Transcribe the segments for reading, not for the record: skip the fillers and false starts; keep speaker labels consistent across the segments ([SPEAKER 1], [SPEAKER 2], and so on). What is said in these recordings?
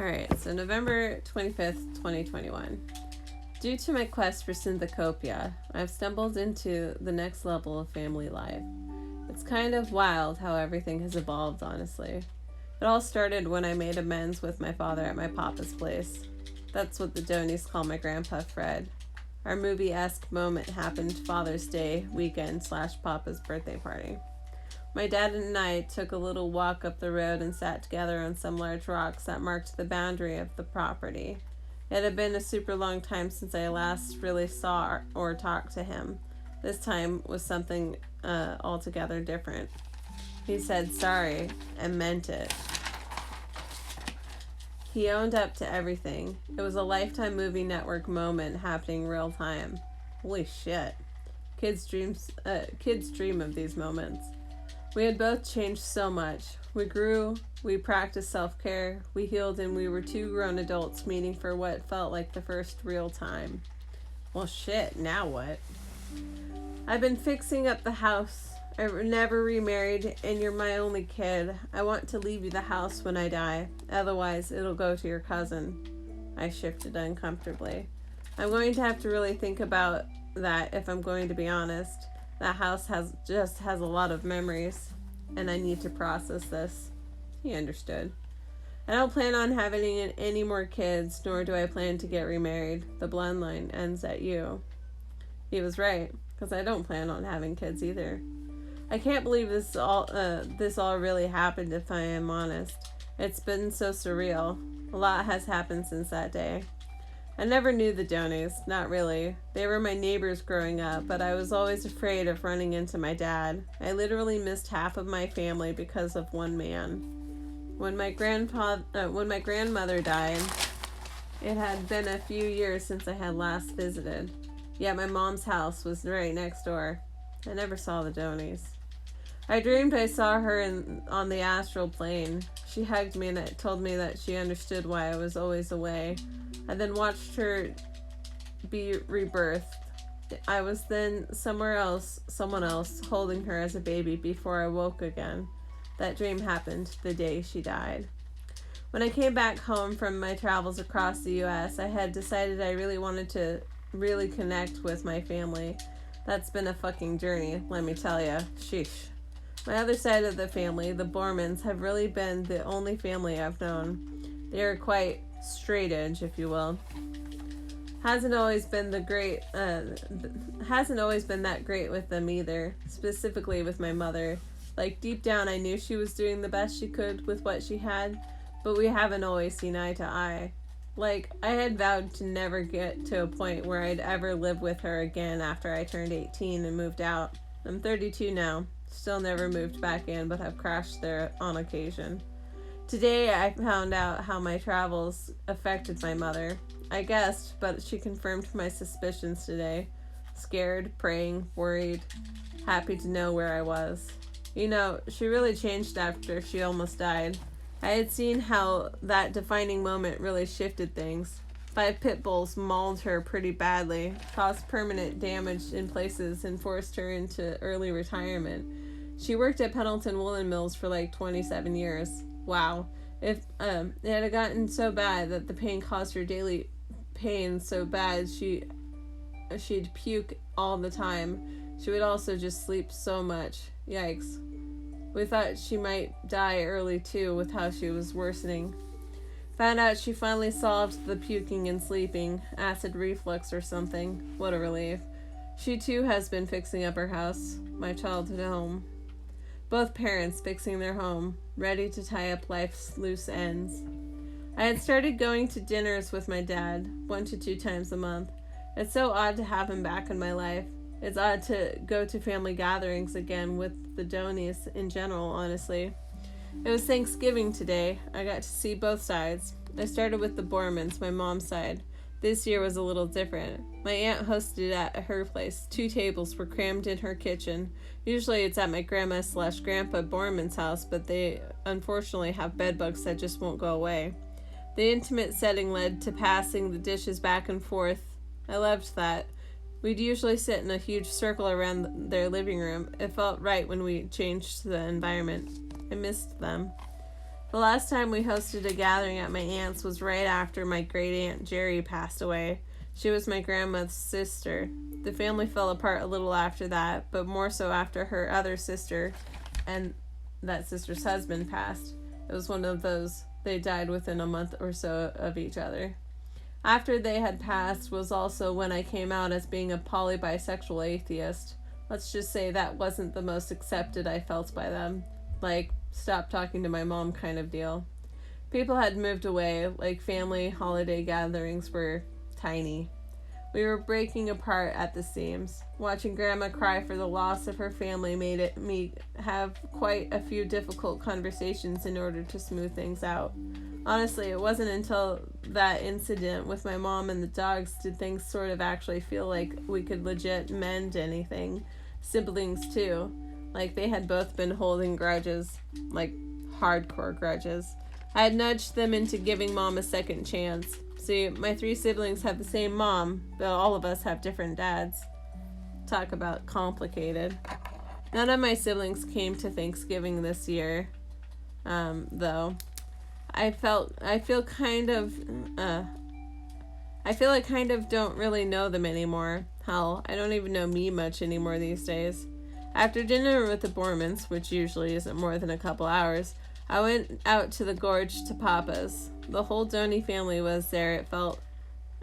[SPEAKER 1] Alright, so November 25th, 2021. Due to my quest for synthecopia, I've stumbled into the next level of family life. It's kind of wild how everything has evolved, honestly. It all started when I made amends with my father at my papa's place. That's what the Donies call my grandpa Fred. Our movie-esque moment happened Father's Day weekend / Papa's birthday party. My dad and I took a little walk up the road and sat together on some large rocks that marked the boundary of the property. It had been a super long time since I last really saw or talked to him. This time was something altogether different. He said sorry and meant it. He owned up to everything. It was a Lifetime Movie Network moment happening real time. Holy shit. Kids dream of these moments. We had both changed so much. We grew, we practiced self-care, we healed, and we were two grown adults meeting for what felt like the first real time. Well, shit, now what? I've been fixing up the house. I never remarried, and you're my only kid. I want to leave you the house when I die. Otherwise, it'll go to your cousin. I shifted uncomfortably. I'm going to have to really think about that if I'm going to be honest. That house has a lot of memories, and I need to process this. He understood. I don't plan on having any more kids, nor do I plan to get remarried. The bloodline ends at you. He was right, because I don't plan on having kids either. I can't believe this all really happened, if I am honest. It's been so surreal. A lot has happened since that day. I never knew the Donies, not really. They were my neighbors growing up, but I was always afraid of running into my dad. I literally missed half of my family because of one man. When my grandmother died, it had been a few years since I had last visited. Yet my mom's house was right next door. I never saw the Donies. I dreamed I saw her on the astral plane. She hugged me and told me that she understood why I was always away. I then watched her be rebirthed. I was then someone else, holding her as a baby before I woke again. That dream happened the day she died. When I came back home from my travels across the U.S., I had decided I really wanted to really connect with my family. That's been a fucking journey, let me tell ya. Sheesh. My other side of the family, the Bormans, have really been the only family I've known. They are quite straight edge, if you will. Hasn't always been that great with them either, specifically with my mother. Like, deep down I knew she was doing the best she could with what she had, but we haven't always seen eye to eye. Like, I had vowed to never get to a point where I'd ever live with her again after I turned 18 and moved out. I'm 32 now, still never moved back in, but have crashed there on occasion. Today I found out how my travels affected my mother. I guessed, but she confirmed my suspicions today. Scared, praying, worried, happy to know where I was. You know, she really changed after she almost died. I had seen how that defining moment really shifted things. 5 pit bulls mauled her pretty badly, caused permanent damage in places, and forced her into early retirement. She worked at Pendleton Woolen Mills for like 27 years. Wow. If it had gotten so bad that the pain caused her daily pain so bad she'd puke all the time. She would also just sleep so much. Yikes. We thought she might die early too with how she was worsening. Found out she finally solved the puking and sleeping, acid reflux or something. What a relief. She too has been fixing up her house, my childhood home. Both parents fixing their home, ready to tie up life's loose ends. I had started going to dinners with my dad, 1 to 2 times a month. It's so odd to have him back in my life. It's odd to go to family gatherings again with the Donies in general, honestly. It was Thanksgiving today. I got to see both sides. I started with the Bormans, my mom's side. This year was a little different. My aunt hosted at her place. 2 tables were crammed in her kitchen. Usually it's at my grandma/grandpa Borman's house, but they unfortunately have bedbugs that just won't go away. The intimate setting led to passing the dishes back and forth. I loved that. We'd usually sit in a huge circle around their living room. It felt right when we changed the environment. I missed them. The last time we hosted a gathering at my aunt's was right after my great aunt Jerry passed away. She was my grandma's sister. The family fell apart a little after that, but more so after her other sister and that sister's husband passed. It was one of those, they died within a month or so of each other. After they had passed was also when I came out as being a polybisexual atheist. Let's just say that wasn't the most accepted I felt by them. Like, stop talking to my mom kind of deal. People had moved away, like family holiday gatherings were tiny. We were breaking apart at the seams. Watching Grandma cry for the loss of her family made me have quite a few difficult conversations in order to smooth things out. Honestly, it wasn't until that incident with my mom and the dogs did things sort of actually feel like we could legit mend anything. Siblings too. Like they had both been holding grudges. Like hardcore grudges. I had nudged them into giving Mom a second chance. See, my 3 siblings have the same mom, but all of us have different dads. Talk about complicated. None of my siblings came to Thanksgiving this year, though. I feel like kind of don't really know them anymore. Hell, I don't even know me much anymore these days. After dinner with the Bormans, which usually isn't more than a couple hours, I went out to the gorge to Papa's. The whole Doney family was there, it felt.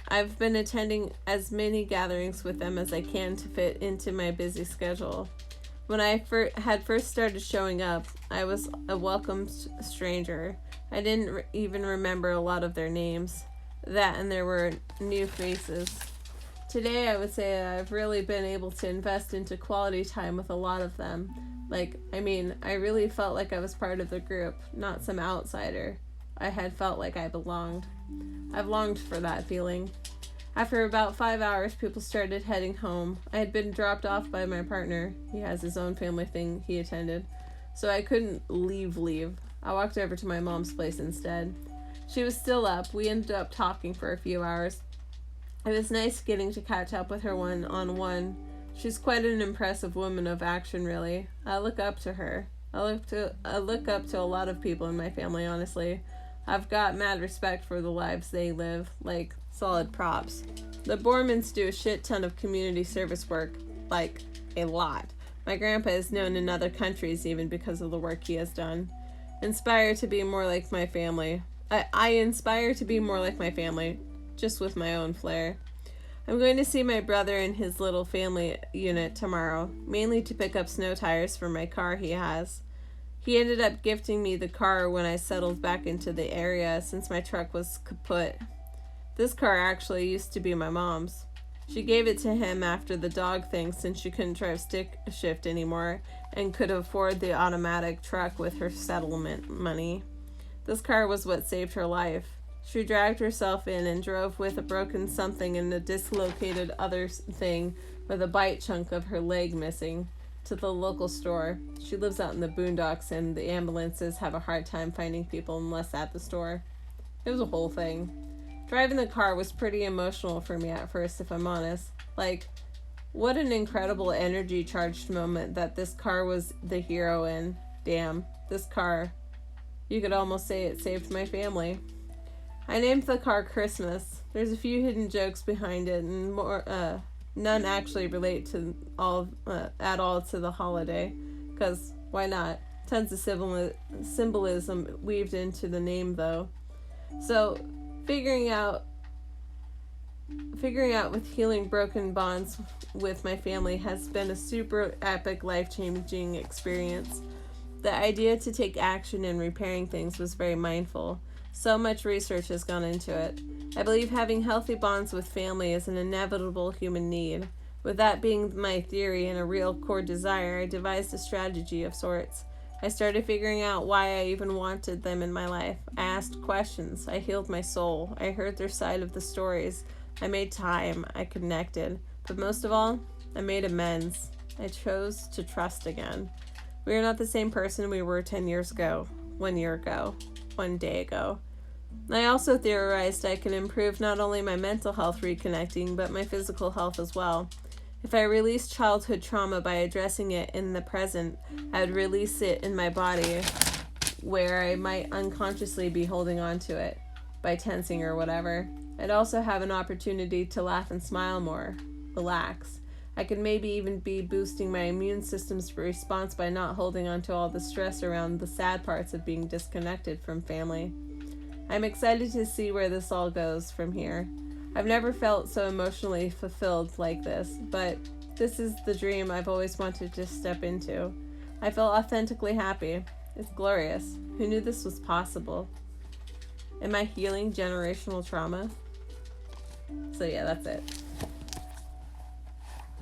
[SPEAKER 1] I've been attending as many gatherings with them as I can to fit into my busy schedule. When I had first started showing up, I was a welcomed stranger. I didn't even remember a lot of their names. That and there were new faces. Today I would say I've really been able to invest into quality time with a lot of them. I really felt like I was part of the group, not some outsider. I had felt like I belonged. I've longed for that feeling. After about 5 hours, people started heading home. I had been dropped off by my partner. He has his own family thing he attended. So I couldn't leave. I walked over to my mom's place instead. She was still up. We ended up talking for a few hours. It was nice getting to catch up with her one-on-one. She's quite an impressive woman of action, really. I look up to her. I look up to a lot of people in my family, honestly. I've got mad respect for the lives they live, like solid props. The Bormans do a shit ton of community service work, like a lot. My grandpa is known in other countries even because of the work he has done. Inspire to be more like my family. I inspire to be more like my family, just with my own flair. I'm going to see my brother in his little family unit tomorrow, mainly to pick up snow tires for my car he has. He ended up gifting me the car when I settled back into the area since my truck was kaput. This car actually used to be my mom's. She gave it to him after the dog thing since she couldn't drive stick shift anymore and could afford the automatic truck with her settlement money. This car was what saved her life. She dragged herself in and drove with a broken something and a dislocated other thing with a bite chunk of her leg missing to the local store. She lives out in the boondocks and the ambulances have a hard time finding people unless at the store. It was a whole thing. Driving the car was pretty emotional for me at first, if I'm honest. Like, what an incredible energy-charged moment that this car was the hero in. Damn, this car. You could almost say it saved my family. I named the car Christmas. There's a few hidden jokes behind it, and none actually relate to at all to the holiday. 'Cause why not? Tons of symbolism weaved into the name, though. So, figuring out with healing broken bonds with my family has been a super epic, life-changing experience. The idea to take action in repairing things was very mindful. So much research has gone into it. I believe having healthy bonds with family is an inevitable human need. With that being my theory and a real core desire, I devised a strategy of sorts. I started figuring out why I even wanted them in my life. I asked questions. I healed my soul. I heard their side of the stories. I made time. I connected. But most of all, I made amends. I chose to trust again. We are not the same person we were 10 years ago, 1 year ago, 1 day ago. I also theorized I can improve not only my mental health reconnecting, but my physical health as well. If I released childhood trauma by addressing it in the present, I would release it in my body where I might unconsciously be holding on to it by tensing or whatever. I'd also have an opportunity to laugh and smile more, relax. I could maybe even be boosting my immune system's response by not holding on to all the stress around the sad parts of being disconnected from family. I'm excited to see where this all goes from here. I've never felt so emotionally fulfilled like this, but this is the dream I've always wanted to step into. I feel authentically happy. It's glorious. Who knew this was possible? Am I healing generational trauma? So yeah, that's it.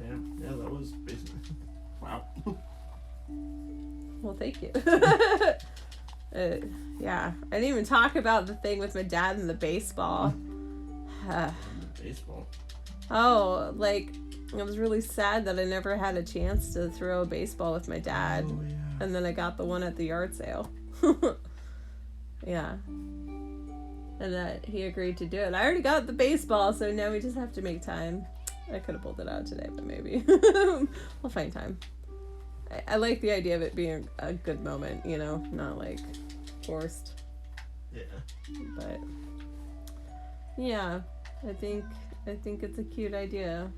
[SPEAKER 2] Damn. Yeah, that was basically... Wow.
[SPEAKER 1] Well, thank you. Yeah, I didn't even talk about the thing with my dad and the baseball.
[SPEAKER 2] Baseball?
[SPEAKER 1] Oh, like, I was really sad that I never had a chance to throw a baseball with my dad.
[SPEAKER 2] Oh, yeah.
[SPEAKER 1] And then I got the one at the yard sale. Yeah. And that he agreed to do it. I already got the baseball, so now we just have to make time. I could have pulled it out today, but maybe. We'll find time. I like the idea of it being a good moment, you know, not like forced.
[SPEAKER 2] Yeah.
[SPEAKER 1] But yeah, I think it's a cute idea.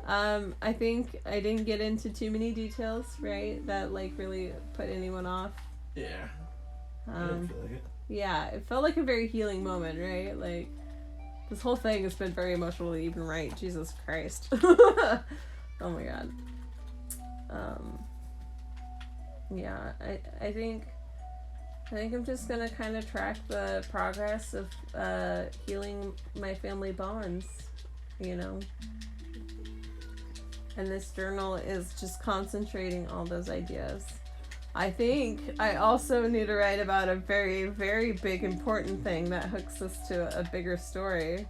[SPEAKER 1] I think I didn't get into too many details, right? That like really put anyone off.
[SPEAKER 2] Yeah. I didn't feel like it.
[SPEAKER 1] Yeah, it felt like a very healing moment, right? Like, this whole thing has been very emotionally even right. Jesus Christ. Oh my god. Yeah, I think I'm just gonna kind of track the progress of healing my family bonds, you know? And this journal is just concentrating all those ideas. I think I also need to write about a very, very big important thing that hooks us to a bigger story.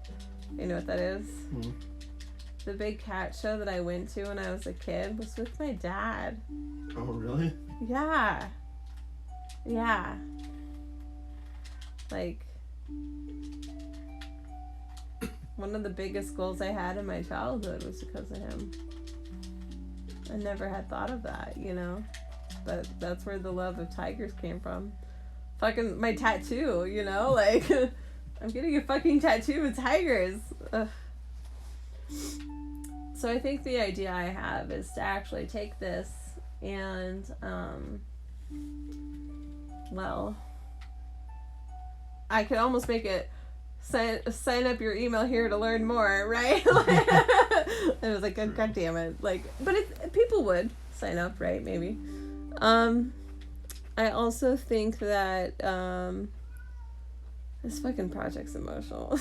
[SPEAKER 1] You know what that is?
[SPEAKER 2] Hmm.
[SPEAKER 1] The big cat show that I went to when I was a kid was with my dad.
[SPEAKER 2] Oh, really?
[SPEAKER 1] Yeah. Yeah. Like, one of the biggest goals I had in my childhood was because of him. I never had thought of that, you know? But that's where the love of tigers came from. Fucking my tattoo, you know? Like, I'm getting a fucking tattoo of tigers. Ugh. So I think the idea I have is to actually take this and, well, I could almost make it sign up your email here to learn more, right? And it was like, oh, god damn it. Like, but people would sign up, right? Maybe. I also think that, this fucking project's emotional.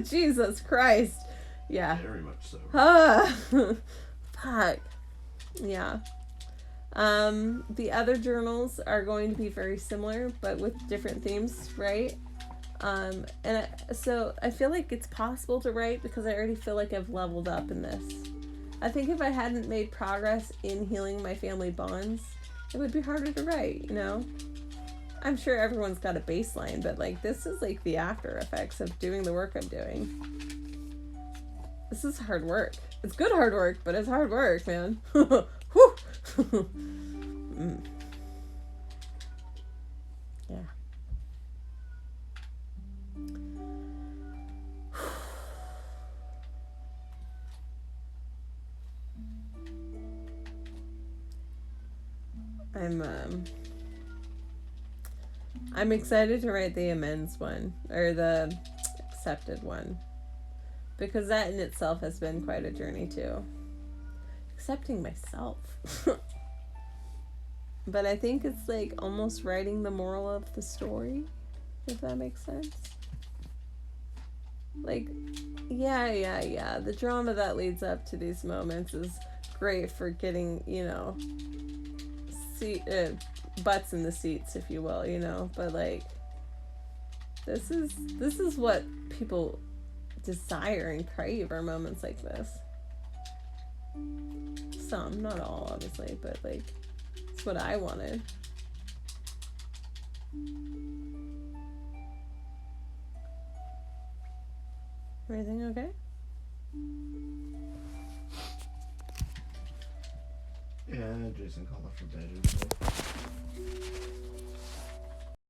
[SPEAKER 1] Jesus Christ. Yeah.
[SPEAKER 2] Very much so.
[SPEAKER 1] Fuck. Yeah. The other journals are going to be very similar, but with different themes, right? So I feel like it's possible to write because I already feel like I've leveled up in this. I think if I hadn't made progress in healing my family bonds, it would be harder to write, you know? I'm sure everyone's got a baseline, but like this is like the after effects of doing the work I'm doing. This is hard work. It's good hard work, but it's hard work, man. Whew. Yeah. I'm excited to write the amends one, or the accepted one, because that in itself has been quite a journey too. Accepting myself. But I think it's like almost writing the moral of the story, if that makes sense. Like, yeah. The drama that leads up to these moments is great for getting, you know, butts in the seats, if you will, you know. But like, this is what people desire and crave, are moments like this. Some, not all, obviously, but like, it's what I wanted. Everything okay?
[SPEAKER 2] Yeah, Jason called up for bed.